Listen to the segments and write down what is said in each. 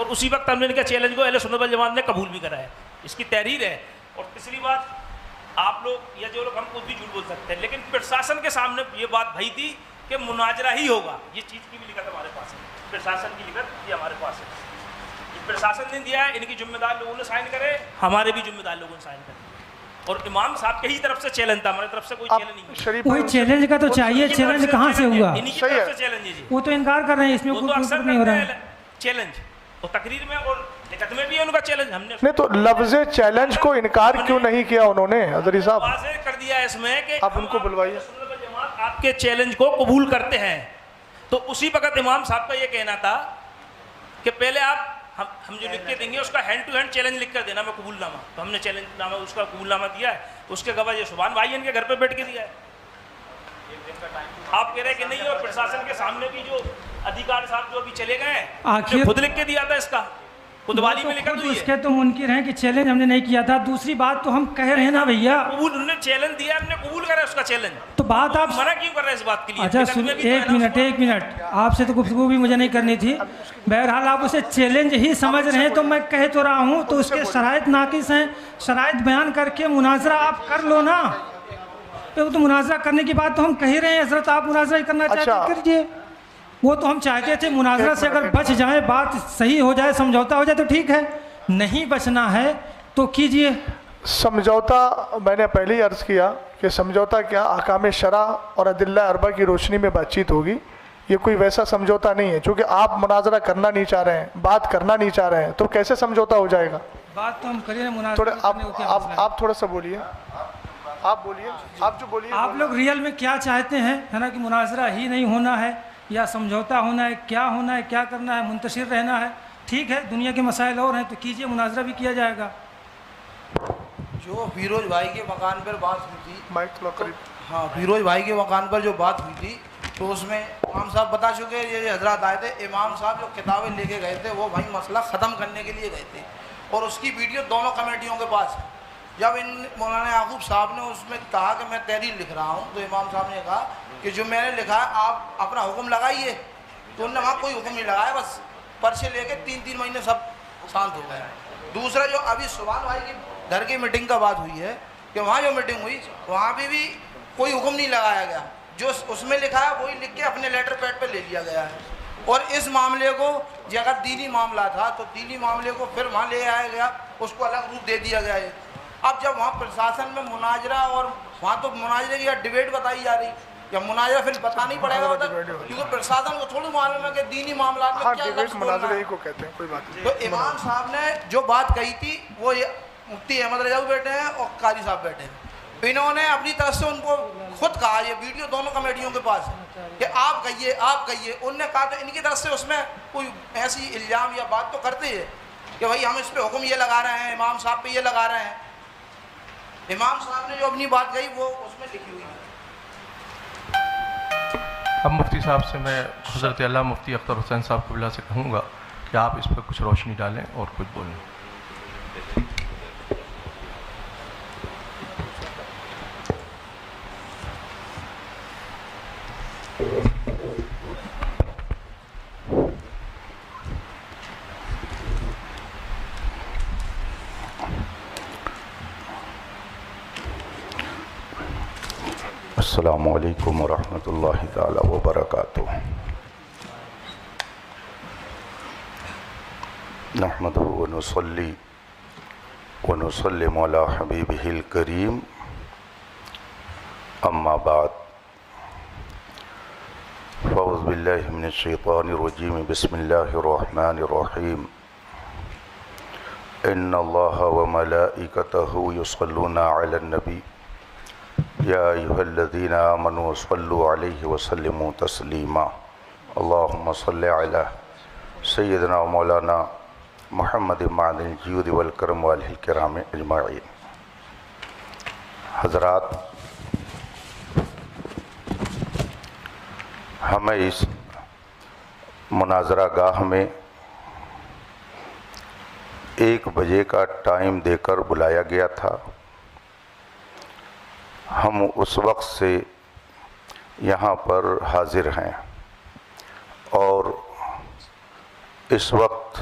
اور اسی وقت ہم نے ان کا چیلنج کو اہل سنت والجماعت نے قبول بھی کرا ہے، اس کی تحریر ہے۔ اور تیسری بات، آپ لوگ یا جو لوگ ہم کچھ بھی جھوٹ بول سکتے ہیں، لیکن پرشاسن کے سامنے یہ بات بھائی تھی کہ مناظرہ ہی ہوگا، یہ چیز کی بھی لکھت ہمارے پاس ہے، پرشاسن کی لکھت یہ ہمارے پاس ہے، یہ پرشاسن نے دیا ہے، ان کی ذمہ دار لوگوں نے سائن کرے، ہمارے بھی ذمہ دار لوگوں نے سائن کرے۔ اور امام صاحب کے ہی طرف سے چیلنج تھا، ہماری طرف سے کوئی چیلنج نہیں ہے۔ وہی چیلنج کا تو چاہیے، چیلنج کہاں سے ہوا؟ انہی کی طرف سے چیلنج ہے جی، وہ تو انکار کر رہے ہیں، اس میں وہ تو کوئی اکثر نہیں ہو کرتے رہا ہے۔ ہیں چیلنج، اور تقریر میں اور لکھت میں بھی ہے ان کا چیلنج۔ ہم نے نہیں تو لفظ چیلنج کو انکار کیوں نہیں کیا انہوں نے حضری صاحب؟ واضح کر دیا ہے اس میں کہ آپ ان کو بلوائیے۔ سنت والجماعت آپ کے چیلنج کو قبول کرتے ہیں۔ تو اسی وقت امام صاحب کا یہ کہنا تھا کہ پہلے آپ ہم جو لکھ کے دیں گے اس کا ہینڈ ٹو ہینڈ چیلنج لکھ کر دینا میں قبول نامہ، تو ہم نے چیلنج نامہ اس کا قبول نامہ دیا ہے، اس کے گواہ یہ سبحان بھائی ان کے گھر پہ بیٹھ کے دیا ہے۔ آپ کہہ رہے کہ نہیں، اور پرشاسن کے سامنے بھی جو ادھیکار صاحب جو ابھی چلے گئے ہیں، آخر خود لکھ کے دیا تھا، اس کا خودوالی میں لکھا خود ہوئی اس ہے، کے تو منکر ہیں کہ چیلنج ہم نے نہیں کیا تھا۔ دوسری بات تو ہم کہہ رہے ہیں نا بھیا، قبول انہوں نے چیلنج دیا، ہم نے قبول کرا اس کا چیلنج، تو بات آپ منع کیوں کر رہے ہیں اس بات کے لیے؟ اچھا لکھت سن، میں بھی تو ہے ایک نا منٹ ایک منٹ، آپ سے تو گفتگو بھی مجھے نہیں کرنی تھی۔ بہرحال آپ اسے چیلنج ہی سمجھ رہے ہیں تو میں کہہ تو رہا ہوں، تو اس کے شرائط ناقص ہیں، شرائط بیان کر کے مناظرہ آپ کر لو نا۔ تو مناظرہ کرنے کی بات تو ہم کہہ رہے ہیں حضرت، آپ مناظرہ ہی کرنا چاہتے ہیں کیجئے، وہ تو ہم چاہتے تھے مناظرہ سے اگر بچ جائے، بات صحیح ہو جائے، سمجھوتا ہو جائے تو ٹھیک ہے، نہیں بچنا ہے تو کیجئے۔ سمجھوتا میں نے پہلے ہی عرض کیا کہ سمجھوتا کیا احکام شرع اور ادلہ اربع کی روشنی میں بات چیت ہوگی، یہ کوئی ویسا سمجھوتا نہیں ہے، چونکہ آپ مناظرہ کرنا نہیں چاہ رہے ہیں، بات کرنا نہیں چاہ رہے ہیں، تو کیسے سمجھوتا ہو جائے گا؟ بات تو ہم کریں مناظرہ تھوڑے کرنے کو کیا مسئلہ ہے؟ آپ تھوڑا سا بولیے، آپ بولیے، آپ جو بولیے۔ آپ لوگ ریئل میں کیا چاہتے ہیں، ہے نا، کہ مناظرہ ہی نہیں ہونا ہے یا سمجھوتا ہونا ہے، کیا ہونا ہے، کیا کرنا ہے، منتشر رہنا ہے؟ ٹھیک ہے، دنیا کے مسائل اور ہیں تو کیجئے، مناظرہ بھی کیا جائے گا۔ جو فیروز بھائی کے مکان پر بات ہوئی تھی، مائک تھوڑا قریب۔ ہاں، فیروز بھائی کے مکان پر جو بات ہوئی تھی تو اس میں امام صاحب بتا چکے، یہ حضرات آئے تھے، امام صاحب جو کتابیں لے کے گئے تھے وہ بھائی مسئلہ ختم کرنے کے لیے گئے تھے، اور اس کی ویڈیو دونوں کمیٹیوں کے پاس ہے۔ جب مولانا یعقوب صاحب نے اس میں کہا کہ میں تحریر لکھ رہا ہوں، تو امام صاحب نے کہا کہ جو میں نے لکھا ہے آپ اپنا حکم لگائیے، تو انہوں نے وہاں کوئی حکم نہیں لگایا، بس پرچے لے کے 3 مہینے سب شانت ہو گئے۔ دوسرا جو ابھی سبحان بھائی کی گھر کی میٹنگ کا بات ہوئی ہے کہ وہاں جو میٹنگ ہوئی وہاں بھی کوئی حکم نہیں لگایا گیا، جو اس میں لکھا ہے وہی لکھ کے اپنے لیٹر پیڈ پہ لے لیا گیا ہے۔ اور اس معاملے کو جو اگر دینی معاملہ تھا تو دینی معاملے کو پھر وہاں لے آیا گیا، اس کو الگ روپ دے دیا گیا ہے۔ اب جب وہاں پرشاسن میں مناظرہ، اور وہاں تو مناظرے کی ڈیبیٹ بتائی جا رہی، یا مناظرہ پھر بتانا ہی پڑے گا ادھر، کیونکہ پرشاسن کو تھوڑی معلوم ہے کہ دینی معاملات میں کیا لفظ بولنا مناظرے ہے۔ ہی کو کہتے ہیں، کوئی بات نہیں۔ تو امام صاحب نے جو بات کہی تھی وہ مفتی احمد رجاؤ بیٹھے ہیں اور قاضی صاحب بیٹھے ہیں، انہوں نے اپنی طرف سے ان کو خود کہا، یہ ویڈیو دونوں کمیٹیوں کے پاس ہے، کہ آپ کہیے آپ کہیے۔ انہوں نے کہا تو ان کی طرف سے اس میں کوئی ایسی الزام یا بات تو کرتے ہیں کہ بھائی ہم اس پہ حکم یہ لگا رہے ہیں، امام صاحب پہ یہ لگا رہے ہیں۔ امام صاحب نے جو اپنی بات کہی وہ اس میں لکھی ہوئی ہے۔ اب مفتی صاحب سے میں حضرت علامہ مفتی اختر حسین صاحب قبلہ سے کہوں گا کہ آپ اس پہ کچھ روشنی ڈالیں اور کچھ بولیں۔ السلام علیکم ورحمۃ اللہ تعالی وبرکاتہ۔ نحمدہ ونصلی ونسلم علی حبیبہ الکریم، اما بعد، فاعوذ باللہ من الشیطان الرجیم، بسم اللہ الرحمن الرحیم۔ ان اللہ وملائکتہ یصلون علی النبی یا ایھا الذین آمنوا صلوا علیہ وسلموا تسلیما۔ اللہم صل علی سیدنا و مولانا محمد معدن الجود والکرم والہ الکرام اجمعین۔ حضرات، ہمیں اس مناظرہ گاہ میں 1 بجے کا ٹائم دے کر بلایا گیا تھا۔ ہم اس وقت سے یہاں پر حاضر ہیں، اور اس وقت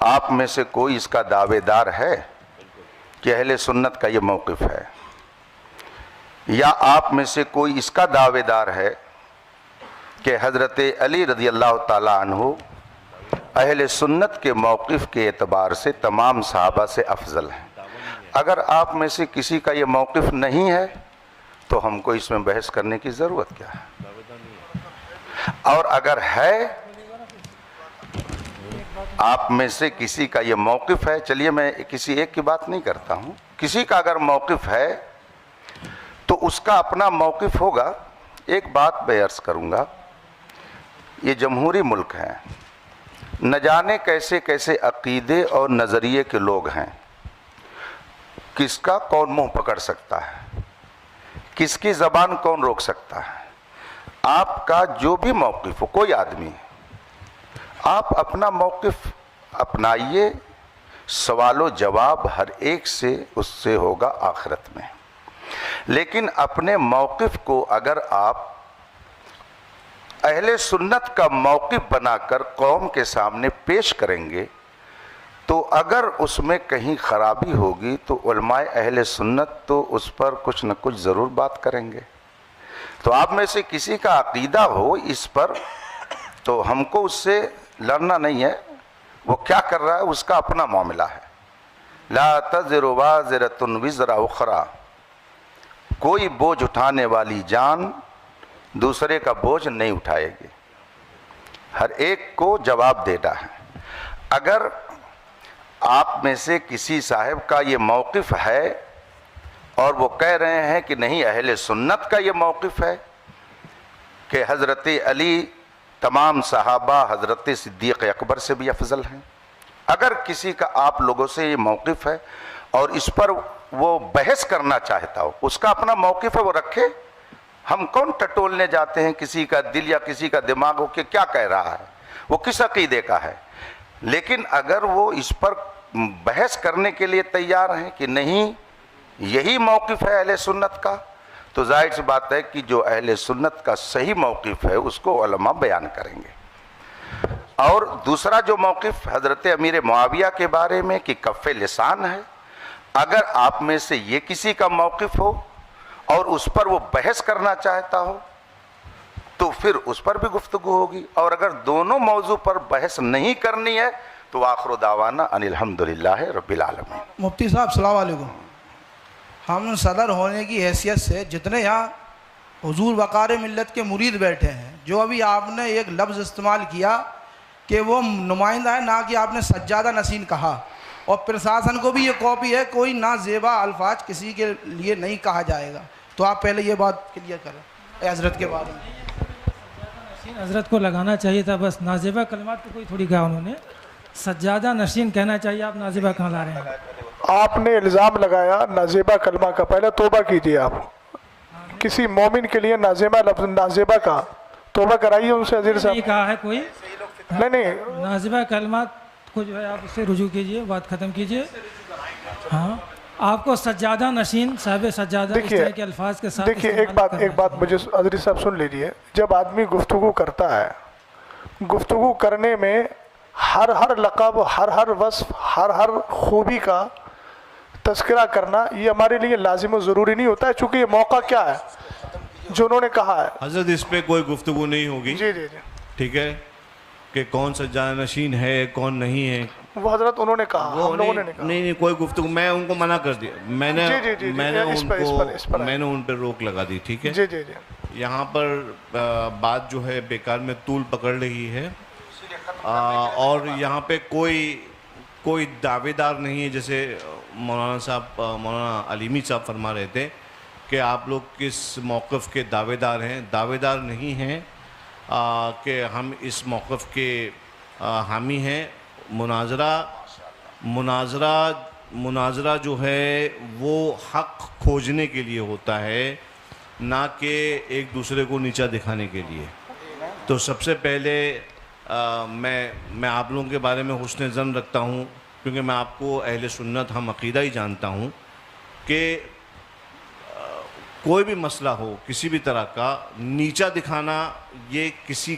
آپ میں سے کوئی اس کا دعوے دار ہے کہ اہل سنت کا یہ موقف ہے؟ یا آپ میں سے کوئی اس کا دعوے دار ہے کہ حضرت علی رضی اللہ تعالیٰ عنہ اہل سنت کے موقف کے اعتبار سے تمام صحابہ سے افضل ہیں؟ اگر آپ میں سے کسی کا یہ موقف نہیں ہے تو ہم کو اس میں بحث کرنے کی ضرورت کیا ہے؟ اور اگر ہے آپ میں سے کسی کا یہ موقف ہے، چلیے میں کسی ایک کی بات نہیں کرتا ہوں، کسی کا اگر موقف ہے تو اس کا اپنا موقف ہوگا۔ ایک بات میں عرض کروں گا، یہ جمہوری ملک ہے، نہ جانے کیسے کیسے عقیدے اور نظریے کے لوگ ہیں، کس کا کون منہ پکڑ سکتا ہے، کس کی زبان کون روک سکتا ہے۔ آپ کا جو بھی موقف ہو، کوئی آدمی، آپ اپنا موقف اپنائیے، سوال و جواب ہر ایک سے اس سے ہوگا آخرت میں۔ لیکن اپنے موقف کو اگر آپ اہل سنت کا موقف بنا کر قوم کے سامنے پیش کریں گے تو اگر اس میں کہیں خرابی ہوگی تو علماء اہل سنت تو اس پر کچھ نہ کچھ ضرور بات کریں گے۔ تو آپ میں سے کسی کا عقیدہ ہو اس پر تو ہم کو اس سے لڑنا نہیں ہے، وہ کیا کر رہا ہے اس کا اپنا معاملہ ہے۔ لا تزر وازرۃ وزر اخری، کوئی بوجھ اٹھانے والی جان دوسرے کا بوجھ نہیں اٹھائے گی، ہر ایک کو جواب دینا ہے۔ اگر آپ میں سے کسی صاحب کا یہ موقف ہے اور وہ کہہ رہے ہیں کہ نہیں اہل سنت کا یہ موقف ہے کہ حضرت علی تمام صحابہ حضرت صدیق اکبر سے بھی افضل ہیں، اگر کسی کا آپ لوگوں سے یہ موقف ہے اور اس پر وہ بحث کرنا چاہتا ہو، اس کا اپنا موقف ہے، وہ رکھے۔ ہم کون ٹٹولنے جاتے ہیں کسی کا دل یا کسی کا دماغ ہو کہ کیا کہہ رہا ہے، وہ کس عقیدے کا ہے۔ لیکن اگر وہ اس پر بحث کرنے کے لیے تیار ہیں کہ نہیں یہی موقف ہے اہل سنت کا، تو ظاہر سی بات ہے کہ جو اہل سنت کا صحیح موقف ہے اس کو علماء بیان کریں گے۔ اور دوسرا جو موقف حضرت امیر معاویہ کے بارے میں کہ کف لسان ہے، اگر آپ میں سے یہ کسی کا موقف ہو اور اس پر وہ بحث کرنا چاہتا ہو تو پھر اس پر بھی گفتگو ہوگی، اور اگر دونوں موضوع پر بحث نہیں کرنی ہے تو آخر دعوانا ان الحمدللہ رب العالمین۔ مفتی صاحب السلام علیکم، ہم صدر ہونے کی حیثیت سے جتنے یہاں حضور وقار ملت کے مرید بیٹھے ہیں، جو ابھی آپ نے ایک لفظ استعمال کیا کہ وہ نمائندہ ہے، نہ کہ آپ نے سجادہ نشین کہا، اور پرشاسن کو بھی یہ کاپی ہے، کوئی نازیبا الفاظ کسی کے لیے نہیں کہا جائے گا، تو آپ پہلے یہ بات کلیئر کریں اے حضرت کے بارے میں۔ حضرت کو لگانا چاہیے تھا بس، نازیبہ کلمات کو کوئی تھوڑی کہا انہوں نے، سجادہ نشین کہنا چاہیے، آپ نازیبہ کہاں لا رہے ہیں؟ آپ نے الزام لگایا نازیبہ کلمہ کا، پہلے توبہ کیجیے۔ آپ کسی مومن کے لیے نازیبہ کا توبہ کرائیے ان سے عزیز صاحب۔ نہیں کہا ہے کوئی، نہیں نازیبہ کلمات کو جو ہے آپ اس سے رجوع کیجئے، بات ختم کیجئے۔ ہاں آپ کو سجادہ نشین، صاحب سجادہ اس طرح کے الفاظ کے ساتھ دیکھیے ایک بات مجھے عزیز صاحب سن لیجیے، جب آدمی گفتگو کرتا ہے، گفتگو کرنے میں ہر لقب، ہر وصف، ہر خوبی کا تذکرہ کرنا یہ ہمارے لیے لازم و ضروری نہیں ہوتا ہے، چونکہ یہ موقع کیا ہے جو انہوں نے کہا ہے۔ حضرت اس پہ کوئی گفتگو نہیں ہوگی، جی ٹھیک ہے، کہ کون سجادہ نشین ہے کون نہیں ہے، وہ حضرت انہوں نے کہا، ہم لوگوں نے نہیں کہا۔ نہیں کوئی گفتگو، میں ان کو منع کر دیا، میں نے ان پہ روک لگا دی، ٹھیک ہے۔ جی یہاں پر بات جو ہے بیکار میں طول پکڑ رہی ہے، اور یہاں پہ کوئی دعوے دار نہیں ہے، جیسے مولانا علیمی صاحب فرما رہے تھے کہ آپ لوگ کس موقف کے دعوے دار ہیں، دعوے دار نہیں ہیں کہ ہم اس موقف کے حامی ہیں۔ مناظرہ جو ہے وہ حق کھوجنے کے لیے ہوتا ہے، نہ کہ ایک دوسرے کو نیچا دکھانے کے لیے۔ تو سب سے پہلے میں آپ لوگوں کے بارے میں حسن ظن رکھتا ہوں، کیونکہ میں آپ کو اہل سنت ہم عقیدہ ہی جانتا ہوں کہ کوئی بھی مسئلہ ہو کسی بھی طرح کا نیچا دکھانا یہ کسی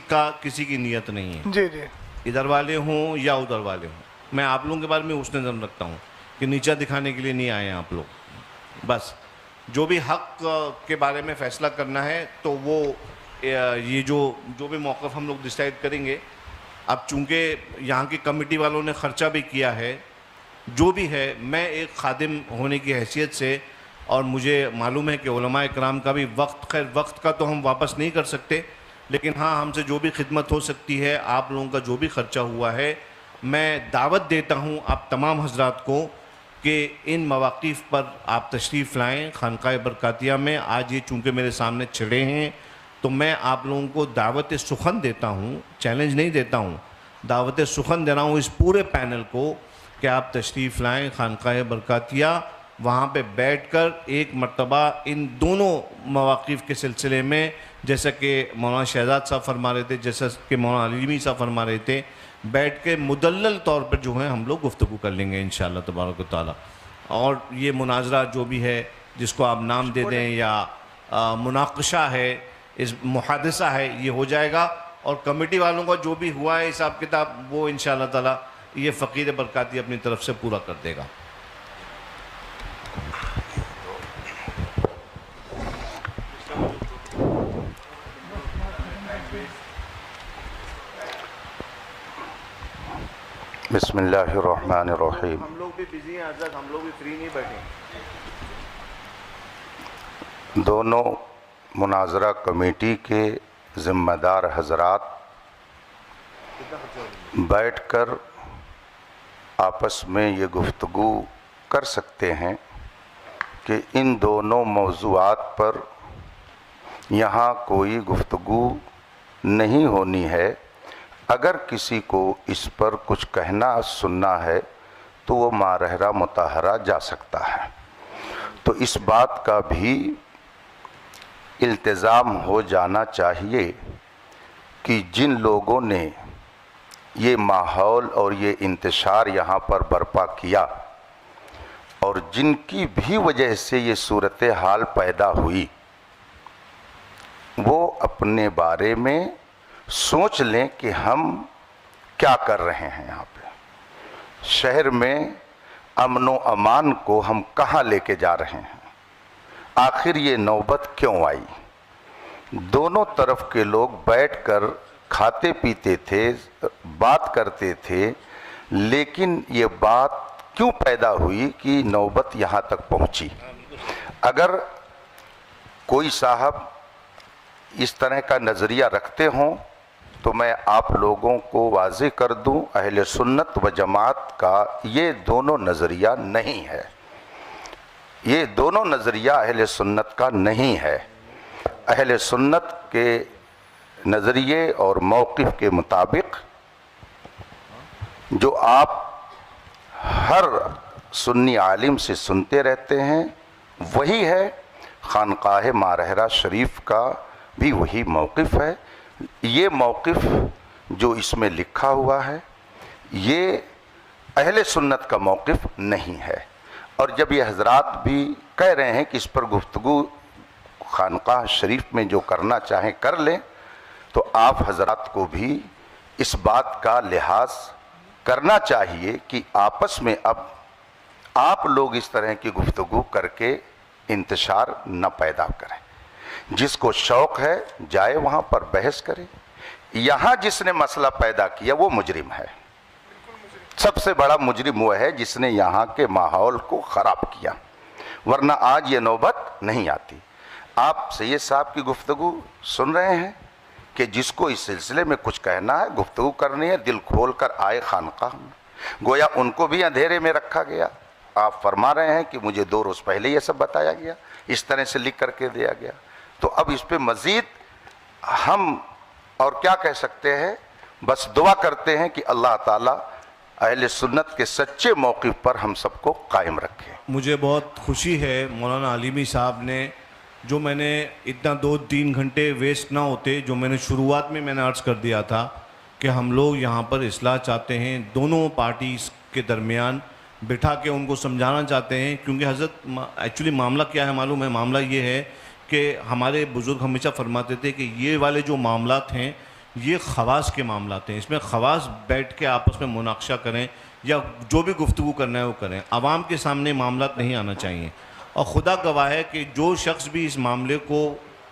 کی نیت نہیں ہے، جی ادھر والے ہوں یا ادھر والے ہوں۔ میں آپ لوگوں کے بارے میں اس نظر رکھتا ہوں کہ نیچا دکھانے کے لیے نہیں آئے ہیں آپ لوگ. بس جو بھی حق کے بارے میں فیصلہ کرنا ہے تو وہ یہ جو بھی موقف ہم لوگ ڈیسائیڈ کریں گے. اب چونکہ یہاں کی کمیٹی والوں نے خرچہ بھی کیا ہے, جو بھی ہے, میں ایک خادم ہونے کی حیثیت سے, اور مجھے معلوم ہے کہ علماء اکرام کا بھی وقت, خیر وقت کا تو ہم واپس نہیں کر سکتے, لیکن ہاں ہم سے جو بھی خدمت ہو سکتی ہے, آپ لوگوں کا جو بھی خرچہ ہوا ہے, میں دعوت دیتا ہوں آپ تمام حضرات کو کہ ان مواقف پر آپ تشریف لائیں خانقاہ برکاتیہ میں. آج یہ چونکہ میرے سامنے چھڑے ہیں تو میں آپ لوگوں کو دعوت سخن دیتا ہوں, چیلنج نہیں دیتا ہوں, دعوت سخن دے رہا ہوں اس پورے پینل کو کہ آپ تشریف لائیں خانقاہ برکاتیہ. وہاں پہ بیٹھ کر ایک مرتبہ ان دونوں مواقف کے سلسلے میں, جیسا کہ مولانا شہزاد صاحب فرما رہے تھے, جیسا کہ مولانا علیمی صاحب فرما رہے تھے, بیٹھ کے مدلل طور پر جو ہے ہم لوگ گفتگو کر لیں گے انشاءاللہ تبارک و تعالیٰ. اور یہ مناظرہ جو بھی ہے, جس کو آپ نام دے دیں یا مناقشہ ہے, اس محادثہ ہے, یہ ہو جائے گا. اور کمیٹی والوں کا جو بھی ہوا ہے حساب کتاب وہ انشاءاللہ تعالیٰ یہ فقیر برکاتی اپنی طرف سے پورا کر دے گا. بسم اللہ الرحمن الرحیم. ہم لوگ بھی بزی ہیں حضرت, ہم لوگ بھی فری نہیں بیٹھے. دونوں مناظرہ کمیٹی کے ذمہ دار حضرات بیٹھ کر آپس میں یہ گفتگو کر سکتے ہیں کہ ان دونوں موضوعات پر یہاں کوئی گفتگو نہیں ہونی ہے. اگر کسی کو اس پر کچھ کہنا سننا ہے تو وہ مارحرہ مطہرہ جا سکتا ہے. تو اس بات کا بھی التزام ہو جانا چاہیے کہ جن لوگوں نے یہ ماحول اور یہ انتشار یہاں پر برپا کیا اور جن کی بھی وجہ سے یہ صورتحال پیدا ہوئی, وہ اپنے بارے میں سوچ لیں کہ ہم کیا کر رہے ہیں. یہاں پہ شہر میں امن و امان کو ہم کہاں لے کے جا رہے ہیں, آخر یہ نوبت کیوں آئی. دونوں طرف کے لوگ بیٹھ کر کھاتے پیتے تھے, بات کرتے تھے, لیکن یہ بات کیوں پیدا ہوئی کہ نوبت یہاں تک پہنچی. اگر کوئی صاحب اس طرح کا نظریہ رکھتے ہوں تو میں آپ لوگوں کو واضح کر دوں, اہل سنت و جماعت کا یہ دونوں نظریہ نہیں ہے. یہ دونوں نظریہ اہل سنت کا نہیں ہے. اہل سنت کے نظریے اور موقف کے مطابق جو آپ ہر سنی عالم سے سنتے رہتے ہیں وہی ہے. خانقاہ مارحرہ شریف کا بھی وہی موقف ہے. یہ موقف جو اس میں لکھا ہوا ہے یہ اہل سنت کا موقف نہیں ہے. اور جب یہ حضرات بھی کہہ رہے ہیں کہ اس پر گفتگو خانقاہ شریف میں جو کرنا چاہیں کر لیں, تو آپ حضرات کو بھی اس بات کا لحاظ کرنا چاہیے کہ آپس میں اب آپ لوگ اس طرح کی گفتگو کر کے انتشار نہ پیدا کریں. جس کو شوق ہے جائے وہاں پر بحث کرے. یہاں جس نے مسئلہ پیدا کیا وہ مجرم ہے. سب سے بڑا مجرم وہ ہے جس نے یہاں کے ماحول کو خراب کیا, ورنہ آج یہ نوبت نہیں آتی. آپ سید صاحب کی گفتگو سن رہے ہیں کہ جس کو اس سلسلے میں کچھ کہنا ہے, گفتگو کرنی ہے, دل کھول کر آئے خانقاہ میں. گویا ان کو بھی اندھیرے میں رکھا گیا. آپ فرما رہے ہیں کہ مجھے 2 روز پہلے یہ سب بتایا گیا, اس طرح سے لکھ کر کے دیا گیا. تو اب اس پہ مزید ہم اور کیا کہہ سکتے ہیں, بس دعا کرتے ہیں کہ اللہ تعالیٰ اہل سنت کے سچے موقف پر ہم سب کو قائم رکھے. مجھے بہت خوشی ہے مولانا علیمی صاحب نے, جو میں نے اتنا 2-3 گھنٹے ویسٹ نہ ہوتے, جو میں نے شروعات میں نے عرض کر دیا تھا کہ ہم لوگ یہاں پر اصلاح چاہتے ہیں, دونوں پارٹیز کے درمیان بٹھا کے ان کو سمجھانا چاہتے ہیں. کیونکہ حضرت ایکچولی معاملہ کیا ہے معلوم ہے, معاملہ یہ ہے کہ ہمارے بزرگ ہمیشہ فرماتے تھے کہ یہ والے جو معاملات ہیں یہ خواص کے معاملات ہیں. اس میں خواص بیٹھ کے آپس میں مناقشہ کریں یا جو بھی گفتگو کرنا ہے وہ کریں، عوام کے سامنے معاملات نہیں آنا چاہیے. اور خدا گواہ ہے کہ جو شخص بھی اس معاملے کو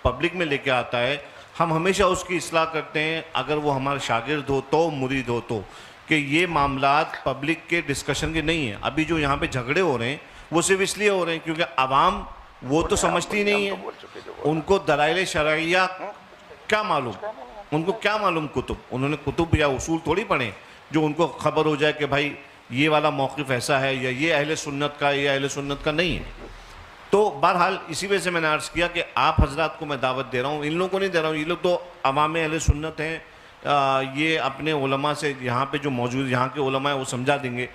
پبلک میں لے کے آتا ہے ہم ہمیشہ اس کی اصلاح کرتے ہیں، اگر وہ ہمارا شاگرد ہو تو، مرید ہو تو، کہ یہ معاملات پبلک کے ڈسکشن کے نہیں ہیں. ابھی جو یہاں پہ جھگڑے ہو رہے ہیں وہ صرف اس لیے ہو رہے ہیں کیونکہ عوام وہ تو سمجھتی نہیں ہے، ان کو دلائل شرعیہ کیا معلوم، ان کو کیا معلوم کتب، انہوں نے کتب یا اصول تھوڑی پڑھیں جو ان کو خبر ہو جائے کہ بھائی یہ والا موقف ایسا ہے یا یہ اہل سنت کا یا اہل سنت کا نہیں ہے. تو بہرحال اسی وجہ سے میں نے عرض کیا کہ آپ حضرات کو میں دعوت دے رہا ہوں، ان لوگوں کو نہیں دے رہا ہوں، یہ لوگ تو عوام اہل سنت ہیں، یہ اپنے علماء سے یہاں پہ جو موجود یہاں کے علماء ہیں وہ سمجھا دیں گے.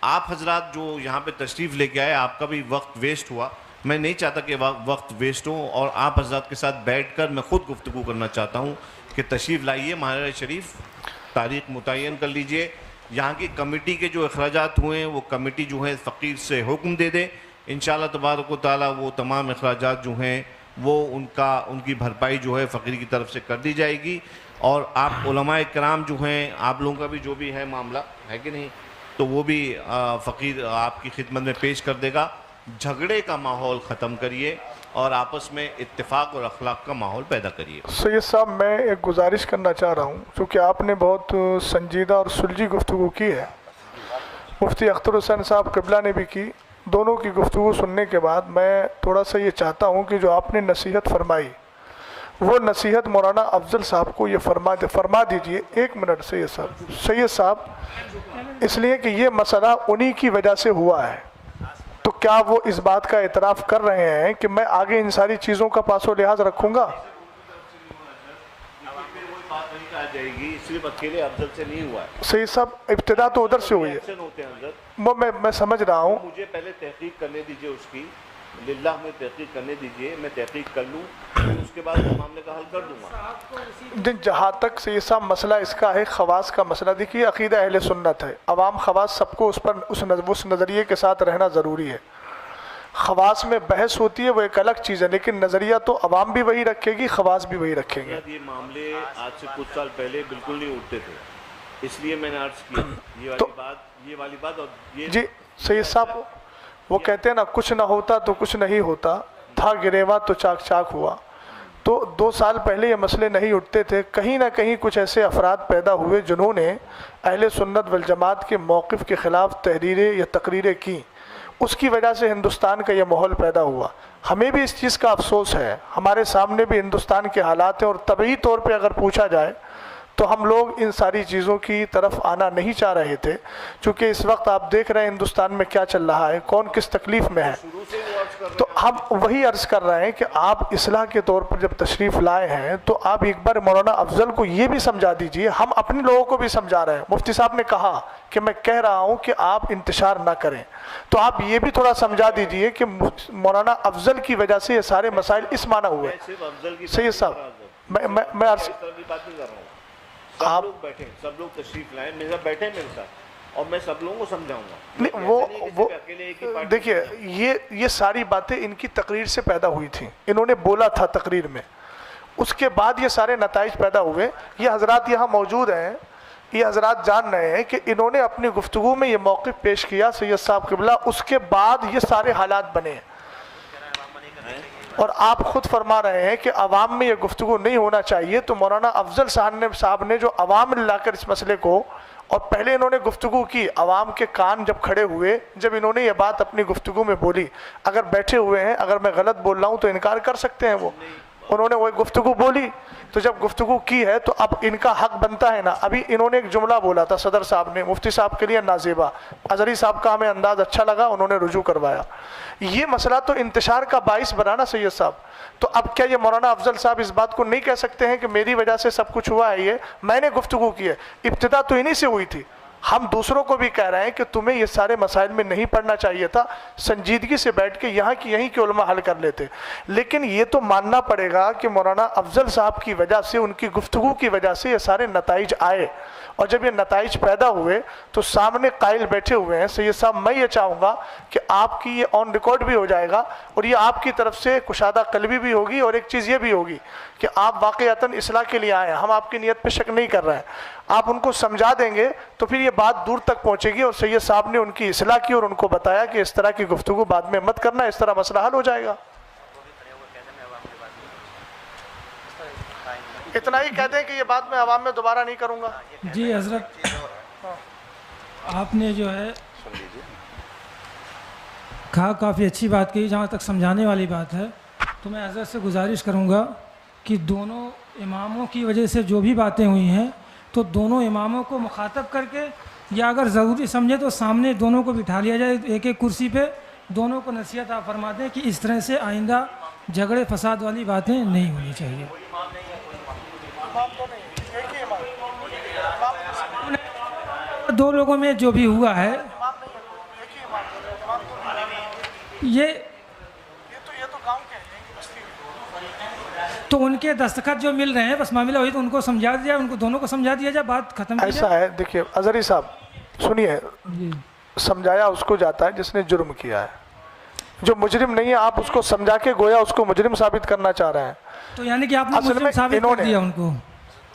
آپ حضرات جو یہاں پہ تشریف لے کے آئے آپ کا بھی وقت ویسٹ ہوا، میں نہیں چاہتا کہ وقت ویسٹ ہو، اور آپ حضرات کے ساتھ بیٹھ کر میں خود گفتگو کرنا چاہتا ہوں کہ تشریف لائیے ماہر شریف، تاریخ متعین کر لیجئے. یہاں کی کمیٹی کے جو اخراجات ہوئے ہیں وہ کمیٹی جو ہے فقیر سے حکم دے دے، انشاءاللہ تبارک و تعالیٰ وہ تمام اخراجات جو ہیں وہ ان کی بھرپائی جو ہے فقیر کی طرف سے کر دی جائے گی. اور آپ علماء کرام جو ہیں آپ لوگوں کا بھی جو بھی ہے معاملہ ہے کہ نہیں تو وہ بھی فقیر آپ کی خدمت میں پیش کر دے گا. جھگڑے کا ماحول ختم کریے اور آپس میں اتفاق اور اخلاق کا ماحول پیدا کریے. سید صاحب میں ایک گزارش کرنا چاہ رہا ہوں، چونکہ آپ نے بہت سنجیدہ اور سلجھی گفتگو کی ہے، مفتی اختر حسین صاحب قبلہ نے بھی کی. دونوں کی گفتگو سننے کے بعد میں تھوڑا سا یہ چاہتا ہوں کہ جو آپ نے نصیحت فرمائی وہ نصیحت مولانا افضل صاحب کو یہ فرما دیجئے. ایک منٹ سید صاحب اس لیے کہ یہ مسئلہ انہی کی وجہ سے ہوا ہے، تو کیا وہ اس بات کا اعتراف کر رہے ہیں کہ میں آگے ان ساری چیزوں کا پاس و لحاظ رکھوں گا؟ جائے گی صرف اکیلے افضل سے نہیں ہوا ہے سید صاحب، ابتدا تو ادھر سے ہوئی ہے، میں سمجھ رہا ہوں. مجھے پہلے تحقیق کرنے دیجئے، اس کی للہ میں تحقیق کرنے دیجئے، میں تحقیق کر لوں اس کے بعد اس معاملے کا حل کر دوں گا. جہاں تک سید صاحب مسئلہ اس کا ہے خواص کا مسئلہ، دیکھیے عقیدہ اہل سنت ہے، عوام خواص سب کو اس نظریے کے ساتھ رہنا ضروری ہے. خواص میں بحث ہوتی ہے وہ ایک الگ چیز ہے، لیکن نظریہ تو عوام بھی وہی رکھے گی، خواص بھی وہی رکھیں گے. یہ معاملے آج سے کچھ سال پہلے بالکل نہیں اٹھتے تھے، اس لیے میں نے عرض کیا یہ والی بات. اور یہ جی سید صاحب وہ کہتے ہیں نا کچھ نہ ہوتا تو کچھ نہیں ہوتا، تھا گریوا تو چاک چاک ہوا. تو 2 سال پہلے یہ مسئلے نہیں اٹھتے تھے، کہیں نہ کہیں کچھ ایسے افراد پیدا ہوئے جنہوں نے اہل سنت والجماعت کے موقف کے خلاف تحریریں یا تقریریں کی، اس کی وجہ سے ہندوستان کا یہ ماحول پیدا ہوا. ہمیں بھی اس چیز کا افسوس ہے، ہمارے سامنے بھی ہندوستان کے حالات ہیں، اور طبعی طور پہ اگر پوچھا جائے تو ہم لوگ ان ساری چیزوں کی طرف آنا نہیں چاہ رہے تھے، چونکہ اس وقت آپ دیکھ رہے ہیں ہندوستان میں کیا چل رہا ہے، کون کس تکلیف میں ہے. تو ہم وہی عرض کر رہے ہیں کہ آپ اصلاح کے طور پر جب تشریف لائے ہیں تو آپ ایک بار مولانا افضل کو یہ بھی سمجھا دیجئے، ہم اپنے لوگوں کو بھی سمجھا رہے ہیں. مفتی صاحب نے کہا کہ میں کہہ رہا ہوں کہ آپ انتشار نہ کریں، تو آپ یہ بھی تھوڑا سمجھا دیجئے کہ مولانا افضل کی وجہ سے یہ سارے مسائل اس معنی ہوئے. سید صاحب میں عرض سب لوگ بیٹھیں، سب لوگ تشریف لائیں، میرے ساتھ بیٹھیں میرے ساتھ، اور میں سب لوگوں کو سمجھاؤں گا. نہیں وہ دیکھیے یہ ساری باتیں ان کی تقریر سے پیدا ہوئی تھیں، انہوں نے بولا تھا تقریر میں، اس کے بعد یہ سارے نتائج پیدا ہوئے. یہ حضرات یہاں موجود ہیں، یہ حضرات جان رہے ہیں کہ انہوں نے اپنی گفتگو میں یہ موقف پیش کیا سید صاحب قبلہ، اس کے بعد یہ سارے حالات بنے ہیں. اور آپ خود فرما رہے ہیں کہ عوام میں یہ گفتگو نہیں ہونا چاہیے. تو مولانا افضل صاحب نے جو عوام میں لا کر اس مسئلے کو، اور پہلے انہوں نے گفتگو کی، عوام کے کان جب کھڑے ہوئے، جب انہوں نے یہ بات اپنی گفتگو میں بولی، اگر بیٹھے ہوئے ہیں اگر میں غلط بول رہا ہوں تو انکار کر سکتے ہیں، وہ انہوں نے وہ گفتگو بولی. تو جب گفتگو کی ہے تو اب ان کا حق بنتا ہے نا. ابھی انہوں نے ایک جملہ بولا تھا صدر صاحب نے، مفتی صاحب کے لیے نازیبا، اظہری صاحب کا ہمیں انداز اچھا لگا، انہوں نے رجوع کروایا. یہ مسئلہ تو انتشار کا باعث بنا نا سید صاحب. تو اب کیا یہ مولانا افضل صاحب اس بات کو نہیں کہہ سکتے ہیں کہ میری وجہ سے سب کچھ ہوا ہے، یہ میں نے گفتگو کی ہے، ابتدا تو انہی سے ہوئی تھی. ہم دوسروں کو بھی کہہ رہے ہیں کہ تمہیں یہ سارے مسائل میں نہیں پڑھنا چاہیے تھا، سنجیدگی سے بیٹھ کے یہیں کے علماء حل کر لیتے. لیکن یہ تو ماننا پڑے گا کہ مولانا افضل صاحب کی وجہ سے، ان کی گفتگو کی وجہ سے یہ سارے نتائج آئے. اور جب یہ نتائج پیدا ہوئے تو سامنے قائل بیٹھے ہوئے ہیں. سید صاحب میں یہ چاہوں گا کہ آپ کی یہ آن ریکارڈ بھی ہو جائے گا، اور یہ آپ کی طرف سے کشادہ قلبی بھی ہوگی. اور ایک چیز یہ بھی ہوگی کہ آپ واقعتاً اصلاح کے لیے آئے ہیں، ہم آپ کی نیت پہ شک نہیں کر رہے ہیں. آپ ان کو سمجھا دیں گے تو پھر یہ بات دور تک پہنچے گی، اور سید صاحب نے ان کی اصلاح کی اور ان کو بتایا کہ اس طرح کی گفتگو بعد میں مت کرنا، اس طرح مسئلہ حل ہو جائے گا۔ اتنا ہی کہتے ہیں کہ یہ بات میں عوام میں دوبارہ نہیں کروں گا۔ جی حضرت، آپ نے جو ہے کہا کافی اچھی بات کہی، جہاں تک سمجھانے والی بات ہے تو میں حضرت سے گزارش کروں گا کہ دونوں اماموں کی وجہ سے جو بھی باتیں ہوئی ہیں تو دونوں اماموں کو مخاطب کر کے، یا اگر ضروری سمجھے تو سامنے دونوں کو بٹھا لیا جائے ایک ایک کرسی پہ، دونوں کو نصیحت آپ فرما دیں کہ اس طرح سے آئندہ جھگڑے فساد والی باتیں نہیں ہونی چاہیے۔ دو لوگوں میں جو بھی ہوا ہے یہ تو ان کے دستخط جو مل رہے ہیں، بس معاملہ وہی، تو ان کو سمجھا دیا، ان کو دونوں کو سمجھا دیا جائے، بات ختم کی ایسا جائے۔ ہے، دیکھیے اظہری صاحب سنیے، جی سمجھایا اس کو جاتا ہے جس نے جرم کیا ہے، جو مجرم نہیں ہے آپ اس کو سمجھا کے گویا اس کو مجرم ثابت کرنا چاہ رہے ہیں۔ تو یعنی کہ آپ نے اصل مجرم میں ثابت انہوں کر نے- دیا ان کو۔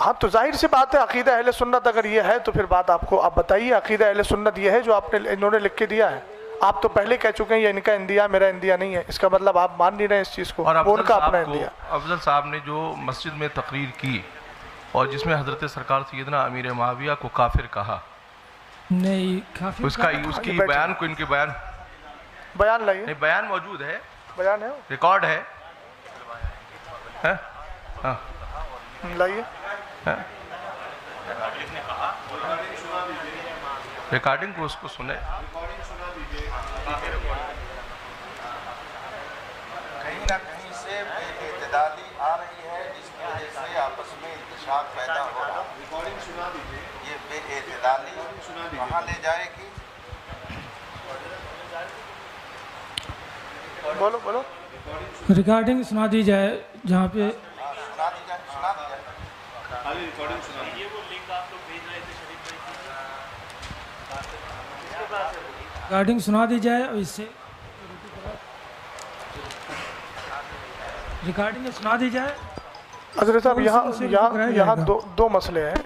ہاں تو ظاہر سی بات ہے، عقیدہ اہل سنت اگر یہ ہے تو پھر بات آپ بتائیے، عقیدہ اہل سنت یہ ہے جو انہوں نے لکھ کے دیا ہے۔ آپ تو پہلے کہہ چکے ہیں یہ ان کا اندیا میرا اندیا نہیں ہے، اس کا مطلب آپ مان نہیں رہے ہیں اس چیز کو، اور وہ ان کا اپنا افضل اندیا۔ افضل صاحب نے جو مسجد میں تقریر کی اور جس میں حضرت سرکار سیدنا امیر معاویہ کو کافر کہا، نہیں کافی اس کی بیان کو، ان کے بیان لائیے، نہیں، بیان موجود ہے، بیان ہے ریکارڈ ہے، ہاں لائیے۔ ریکارڈنگ کو اس کو سنے۔ کہیں نہ کہیں سے بے اعتدالی آ رہی ہے جس کی وجہ سے آپس میں انتشاق پیدا ہو رہا ہے۔ یہ بے اعتدالی کہاں لے جائے گی؟ بولو بولو، ریکارڈنگ سنا دی جائے جہاں پہ سنا دی جائے، سنا دی جائے۔ ریکارڈنگ سنا دی جائے، اور اس سے ریکارڈنگ سنا دی جائے۔ حضرت صاحب اسے رجوع کرایا جائے یہاں گا۔ دو مسئلے ہیں۔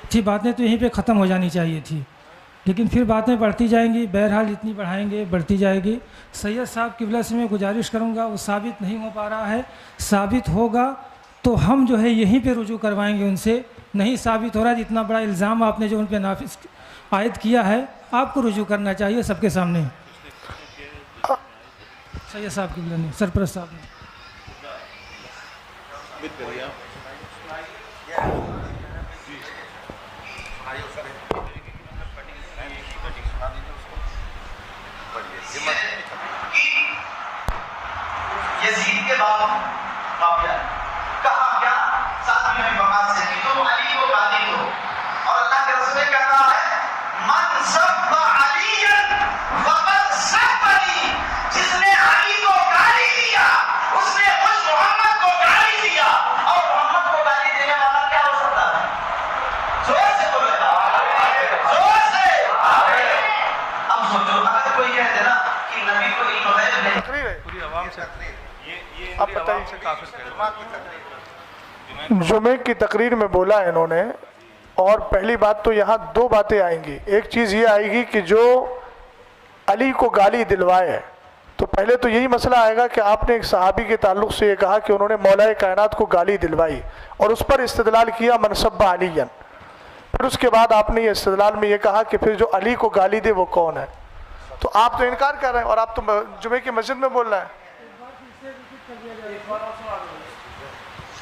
تھی باتیں تو یہیں پہ ختم ہو جانی چاہیے تھی، لیکن پھر باتیں بڑھتی جائیں گی، بہرحال جتنی بڑھائیں گے بڑھتی جائے گی۔ سید صاحب قبلہ سے میں گزارش کروں گا، وہ ثابت نہیں ہو پا رہا ہے، ثابت ہوگا تو ہم جو ہے یہیں پہ رجوع کروائیں گے ان سے۔ نہیں ثابت ہو رہا ہے، اتنا بڑا الزام آپ نے جو ان پہ نافذ عائد کیا ہے، آپ کو رجوع کرنا چاہیے سب کے سامنے۔ سید صاحب قبلہ نے، سرپرست صاحب نے۔ یزید کے بعد معاویہ کہا کیا ساتویں مقام سے کہ تم علی کو غالب ہو، اور اللہ کے رسول کہہ رہا ہے من سب علی فقد سبنی، جس نے علی کو گالی دیا اس نے خود محمد کو گالی دیا، اور محمد کو گالی دینے والا کیا ہو سکتا ہے؟ زور سے بولے گا، زور سے۔ اب سوچو اگر کوئی کہہ دے نا کہ نبی کو علم غیب نہیں، تقریر ہے، پوری عوام سے آپ بتائیے۔ کافر جمعے کی تقریر میں بولا ہے انہوں نے، اور پہلی بات تو یہاں دو باتیں آئیں گی۔ ایک چیز یہ آئے گی کہ جو علی کو گالی دلوائے، تو پہلے تو یہی مسئلہ آئے گا کہ آپ نے ایک صحابی کے تعلق سے یہ کہا کہ انہوں نے مولا کائنات کو گالی دلوائی، اور اس پر استدلال کیا من سب علی۔ پھر اس کے بعد آپ نے یہ استدلال میں یہ کہا کہ پھر جو علی کو گالی دے وہ کون ہے؟ تو آپ تو انکار کر رہے ہیں، اور آپ تو جمعے کی مسجد میں بول رہے ہیں۔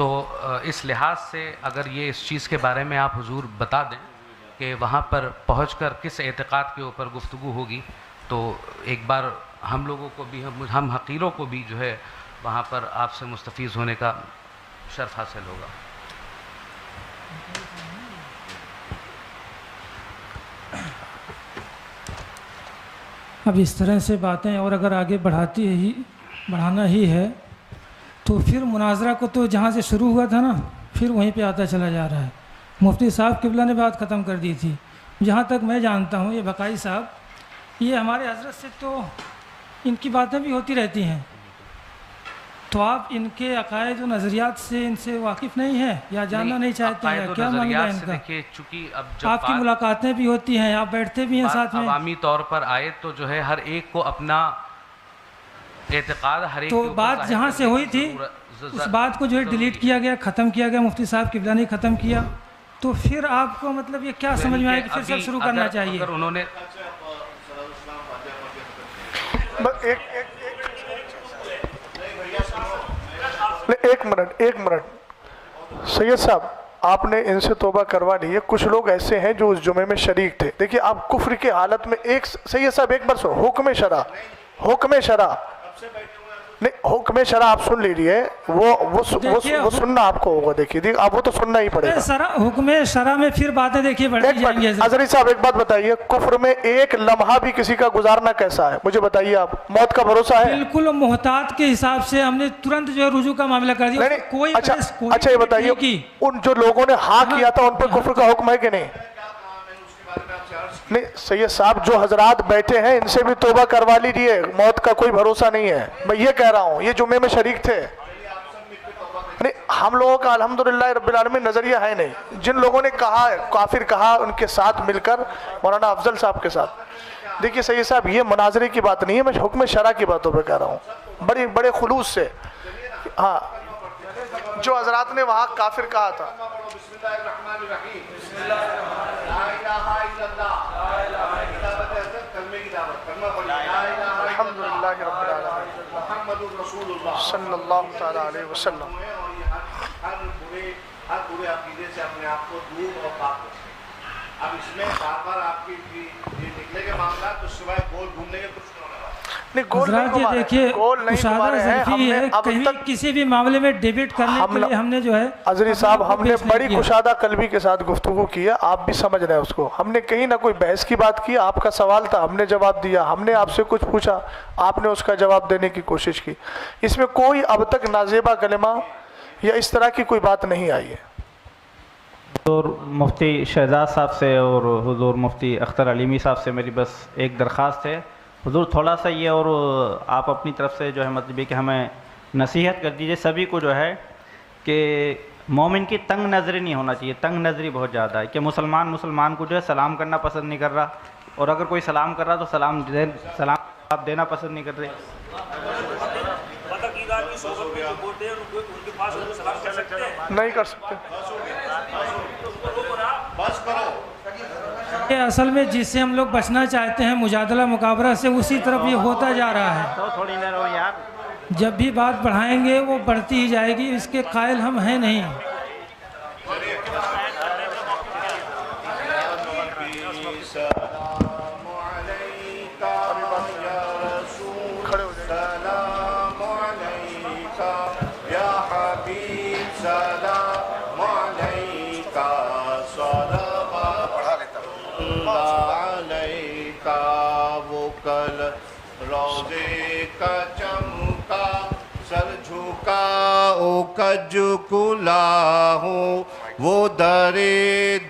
تو اس لحاظ سے اگر یہ اس چیز کے بارے میں آپ حضور بتا دیں کہ وہاں پر پہنچ کر کس اعتقاد کے اوپر گفتگو ہوگی، تو ایک بار ہم لوگوں کو بھی، ہم حقیروں کو بھی جو ہے وہاں پر آپ سے مستفیض ہونے کا شرف حاصل ہوگا۔ اب اس طرح سے باتیں اور اگر آگے بڑھانا ہی ہے تو پھر مناظرہ کو تو جہاں سے شروع ہوا تھا نا پھر وہیں پہ آتا چلا جا رہا ہے۔ مفتی صاحب قبلہ نے بات ختم کر دی تھی، جہاں تک میں جانتا ہوں یہ بقائی صاحب یہ ہمارے حضرت سے تو ان کی باتیں بھی ہوتی رہتی ہیں، تو آپ ان کے عقائد و نظریات سے ان سے واقف نہیں ہیں یا جاننا نہیں چاہتے ہیں، کیا معاملہ ہے ان کا؟ دیکھیے چونکہ اب جب آپ کی ملاقاتیں بھی ہوتی ہیں، آپ بیٹھتے بھی ہیں ساتھ میں، عوامی طور پر آئے تو جو ہے ہر ایک کو اپنا اعتقاد ہر ایک تو بات جہاں سے ہوئی تھی اس بات کو جو ہے ڈیلیٹ کیا گیا، ختم کیا گیا، مفتی صاحب قبلہ نے ختم کیا، تو پھر آپ کو مطلب یہ کیا سمجھ میں آئے کہ پھر سے شروع کرنا چاہیے؟ اگر انہوں نے ایک منٹ سید صاحب، آپ نے ان سے توبہ کروا لی ہے، کچھ لوگ ایسے ہیں جو اس جمعے میں شریک تھے۔ دیکھیے آپ کفر کی حالت میں سید صاحب ایک بار سنو، حکم شرع نہیں، حکم شرع آپ سن لیجیے، وہ سننا آپ کو ہوگا، دیکھیے آپ وہ تو سننا ہی پڑے گا۔ حکم شرع میں پھر باتیں دیکھیے بڑھتی جائیں گی۔ حضرت صاحب ایک بات بتائیے، کفر میں ایک لمحہ بھی کسی کا گزارنا کیسا ہے؟ مجھے بتائیے، آپ موت کا بھروسہ ہے؟ بالکل محتاط کے حساب سے ہم نے ترنت جو ہے رجوع کا معاملہ کر دیا۔ کوئی اچھا یہ بتائیے، ان جو لوگوں نے ہاں کیا تھا ان پر کفر کا حکم ہے کہ نہیں؟ نہیں سید صاحب، جو حضرات بیٹھے ہیں ان سے بھی توبہ کروا لیجیے، موت کا کوئی بھروسہ نہیں ہے، میں یہ کہہ رہا ہوں، یہ جمعے میں شریک تھے۔ نہیں، ہم لوگوں کا الحمدللہ رب العالمین نظریہ ہے نہیں، جن لوگوں نے کہا کافر کہا ان کے ساتھ مل کر مولانا افضل صاحب کے ساتھ۔ دیکھیے سید صاحب، یہ مناظرے کی بات نہیں ہے، میں حکم شرع کی باتوں پہ کہہ رہا ہوں، بڑے خلوص سے۔ ہاں، جو حضرات نے وہاں کافر کہا تھا، الحمدللہ رب العالمین محمد رسول اللہ صلی اللہ تعالی علیہ وسلم۔ ہر برے عقیدے سے اپنے آپ کو دور اور پاک رکھیں۔ اب اس میں بار بار آپ کی یہ نکلے کے معاملات تو سوائے گول گھومنے کے کچھ حضرات یہ دیکھیے مشاہدہ ظرفی ہے، کہیں کسی بھی معاملے میں ڈیبیٹ کرنے کے لیے ہم نے جو ہے عزیز صاحب ہم نے بڑی کشادہ قلبی کے ساتھ گفتگو کی ہے، آپ بھی سمجھ رہے ہیں اس کو، ہم نے کہیں نہ کوئی بحث کی بات کی، آپ کا سوال تھا ہم نے جواب دیا، ہم نے آپ سے کچھ پوچھا آپ نے اس کا جواب دینے کی کوشش کی، اس میں کوئی اب تک نازیبہ کلمہ یا اس طرح کی کوئی بات نہیں آئی ہے۔ حضور مفتی شہزاد صاحب سے اور حضور مفتی اختر علیمی صاحب سے میری بس ایک درخواست ہے، حضور تھوڑا سا یہ، اور آپ اپنی طرف سے جو ہے مطلب یہ کہ ہمیں نصیحت کر دیجئے سبھی کو جو ہے کہ مومن کی تنگ نظری نہیں ہونا چاہیے، تنگ نظری بہت زیادہ ہے کہ مسلمان کو جو ہے سلام کرنا پسند نہیں کر رہا، اور اگر کوئی سلام کر رہا تو سلام دینا پسند نہیں کر رہے۔ نہیں کر سکتے۔ یہ اصل میں جس سے ہم لوگ بچنا چاہتے ہیں مجادلہ مقابلہ سے، اسی طرف یہ ہوتا جا رہا ہے، جب بھی بات بڑھائیں گے وہ بڑھتی ہی جائے گی، اس کے قائل ہم ہیں نہیں۔ روزے کا چمکا سر جھکا او کج کلا ہوں، وہ در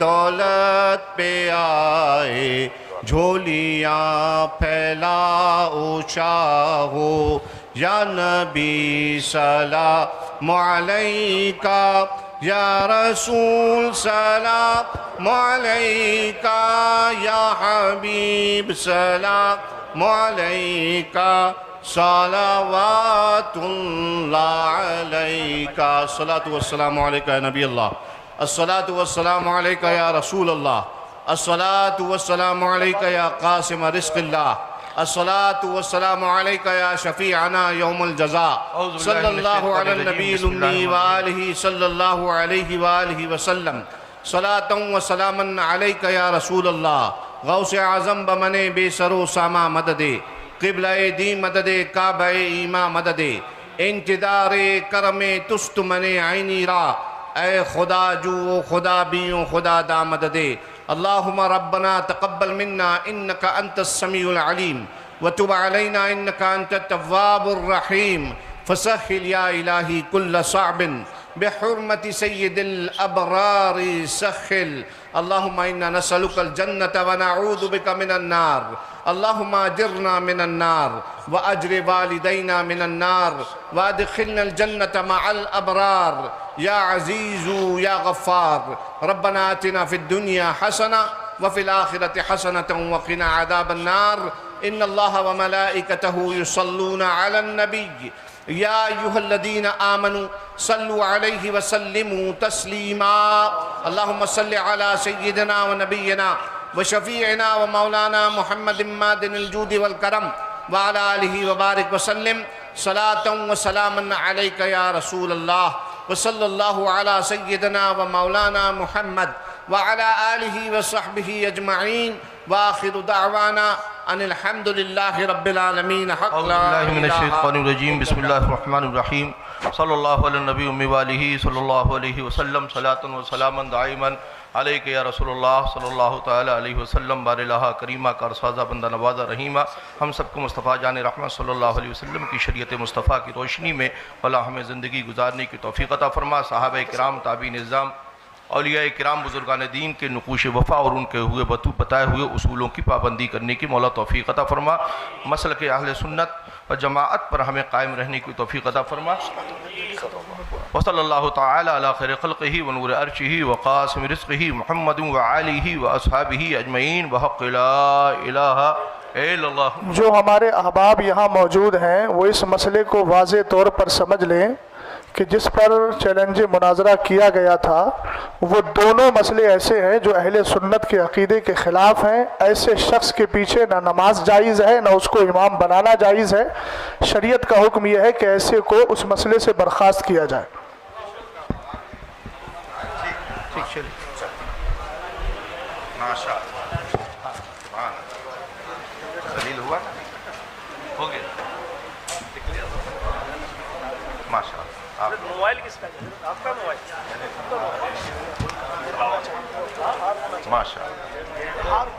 دولت پہ آئے جھولیاں پھیلا او شاہو، یا نبی سلام علیکہ، یا رسول سلام علیکہ، یا حبیب سلام علیکہ، صلوات اللہ علیکہ، الصلاۃ والسلام علیکہ یا نبی اللہ، الصلاۃ والسلام علیکہ یا رسول اللہ، الصلاۃ والسلام علیکہ یا قاسم رزق اللہ، الصلاۃ والسلام علیک یا شفیعنا یوم الجزاء صلی اللہ علی النبی الامی وآلہ صلی اللہ علیہ وآلہ وسلم صلاۃ و سلاما علیک یا رسول اللہ غوث اعظم بمن بے سر و ساما مدد قبلہ دی مدد کعبہ ایما مدد انتظار کرم تست من عینی را اے خدا جو خدا بیوں خدا دا مدد اللہم ربنا تقبل منا انکا انت السمیع العلیم وتب علینا انکا انت التواب الرحیم فسہل یا الہی کل صعب بحرمت سید الابرار سخل اللہم انا نسألک الجنت ونعوذ بک من النار اللہم اجرنا من النار واجر والدینا من النار وادخلنا الجنت مع الابرار یا عزیز یا غفار ربنا آتنا فی الدنیا حسنہ وفی الآخرة حسنة وقنا عذاب النار ان اللہ وملائکتہ یصلون علی النبی یا ایہا الذین آمنوا صلوا علیہ وسلموا تسلیما اللہم صل علی سیدنا ونبینا وشفیعنا ومولانا محمد مادن الجود والکرم وعلى آلہ وبارک وسلم صلاة وسلاما علیک یا رسول اللہ وصلی اللہ علی سیدنا ومولانا محمد وعلى آلہ وصحبہ اجمعین وآخر دعوانا ان الحمد للہ رب العالمین حق اعوذ باللہ من الشیطان الرجیم بسم اللہ الرحمن الرحیم صلی اللہ علی النبی امی والہ صلی اللہ علیہ وسلم صلاة و سلاما دائما علیک یا رسول اللہ صلی اللہ تعالی علیہ وسلم بار الہ کریمہ کارسازہ بندہ نوازہ رحیمہ ہم سب کو مصطفیٰ جان رحمت صلی اللہ علیہ وسلم کی شریعت مصطفیٰ کی روشنی میں اللہ ہمیں زندگی گزارنے کی توفیق عطا فرما صحابہ کرام تابعین نظام اولیاء کرام بزرگان دین کے نقوش وفا اور ان کے ہوئے بتائے ہوئے اصولوں کی پابندی کرنے کی مولا توفیق عطا فرما مسلک اہل سنت و جماعت پر ہمیں قائم رہنے کی توفیق عطا فرما وصلی اللہ تعالی علی خیر خلقہ و نور عرشہ و قاسم رزقہ محمد و آلہ و اصحابہ اجمعین بحق لا الہ الا اللہ۔ جو ہمارے احباب یہاں موجود ہیں وہ اس مسئلے کو واضح طور پر سمجھ لیں کہ جس پر چیلنج مناظرہ کیا گیا تھا وہ دونوں مسئلے ایسے ہیں جو اہل سنت کے عقیدے کے خلاف ہیں۔ ایسے شخص کے پیچھے نہ نماز جائز ہے نہ اس کو امام بنانا جائز ہے۔ شریعت کا حکم یہ ہے کہ ایسے کو اس مسئلے سے برخاست کیا جائے۔ موبائل کس کا ہے؟ آپ کا موبائل؟ ماشاء اللہ۔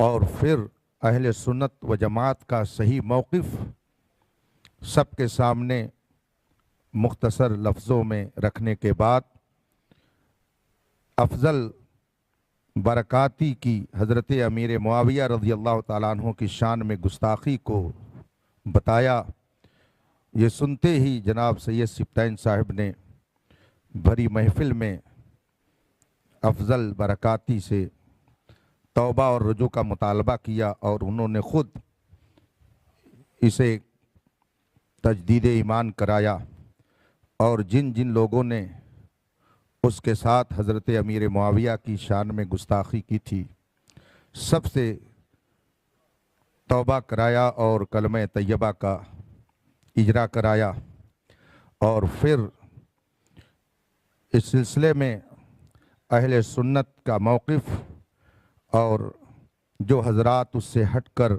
اور پھر اہل سنت و جماعت کا صحیح موقف سب کے سامنے مختصر لفظوں میں رکھنے کے بعد افضل برکاتی کی حضرت امیر معاویہ رضی اللہ تعالیٰ عنہ کی شان میں گستاخی کو بتایا۔ یہ سنتے ہی جناب سید سبطین صاحب نے بھری محفل میں افضل برکاتی سے توبہ اور رجوع کا مطالبہ کیا، اور انہوں نے خود اسے تجدید ایمان کرایا، اور جن جن لوگوں نے اس کے ساتھ حضرت امیر معاویہ کی شان میں گستاخی کی تھی سب سے توبہ کرایا اور کلمہ طیبہ کا اجرا کرایا۔ اور پھر اس سلسلے میں اہل سنت کا موقف اور جو حضرات اس سے ہٹ کر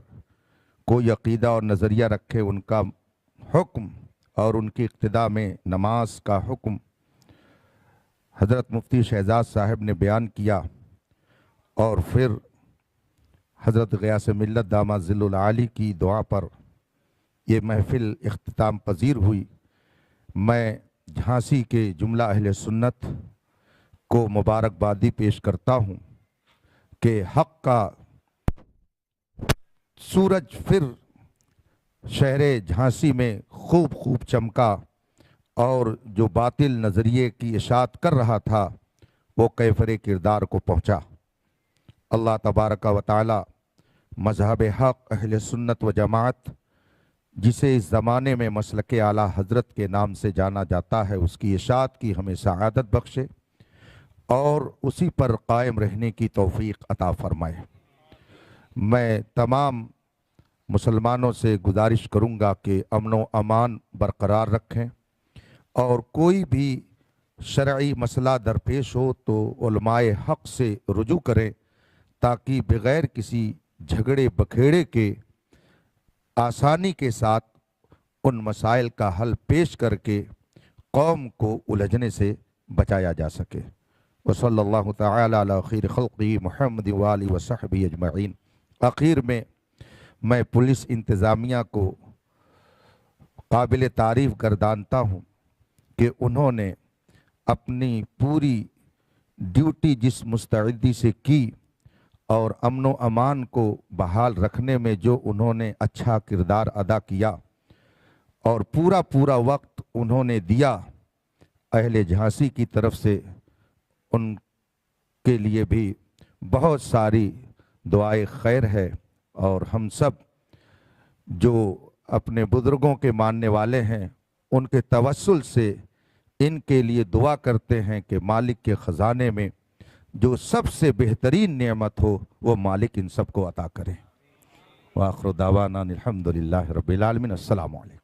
کوئی عقیدہ اور نظریہ رکھے ان کا حکم اور ان کی اقتداء میں نماز کا حکم حضرت مفتی شہزاد صاحب نے بیان کیا، اور پھر حضرت غیاث ملت دامت ظل العالی کی دعا پر یہ محفل اختتام پذیر ہوئی۔ میں جھانسی کے جملہ اہل سنت کو مبارکبادی پیش کرتا ہوں کہ حق کا سورج پھر شہر جھانسی میں خوب چمکا، اور جو باطل نظریے کی اشاعت کر رہا تھا وہ کیفر کردار کو پہنچا۔ اللہ تبارک و تعالی مذہب حق اہل سنت و جماعت جسے اس زمانے میں مسلک اعلیٰ حضرت کے نام سے جانا جاتا ہے اس کی اشاعت کی ہمیں سعادت بخشے اور اسی پر قائم رہنے کی توفیق عطا فرمائے۔ میں تمام مسلمانوں سے گزارش کروں گا کہ امن و امان برقرار رکھیں، اور کوئی بھی شرعی مسئلہ درپیش ہو تو علماء حق سے رجوع کریں تاکہ بغیر کسی جھگڑے بکھیڑے کے آسانی کے ساتھ ان مسائل کا حل پیش کر کے قوم کو الجھنے سے بچایا جا سکے۔ وصلی اللہ تعالی علی خیر خلقہ محمد وآلہ وصحبہ اجمعین۔ آخر میں پولیس انتظامیہ کو قابل تعریف گردانتا ہوں کہ انہوں نے اپنی پوری ڈیوٹی جس مستعدی سے کی اور امن و امان کو بحال رکھنے میں جو انہوں نے اچھا کردار ادا کیا اور پورا وقت انہوں نے دیا، اہل جھانسی کی طرف سے ان کے لیے بھی بہت ساری دعائے خیر ہے، اور ہم سب جو اپنے بزرگوں کے ماننے والے ہیں ان کے توسل سے ان کے لیے دعا کرتے ہیں کہ مالک کے خزانے میں جو سب سے بہترین نعمت ہو وہ مالک ان سب کو عطا کرے۔ وآخر دعوانا الحمدللہ رب العالمین۔ السلام علیکم۔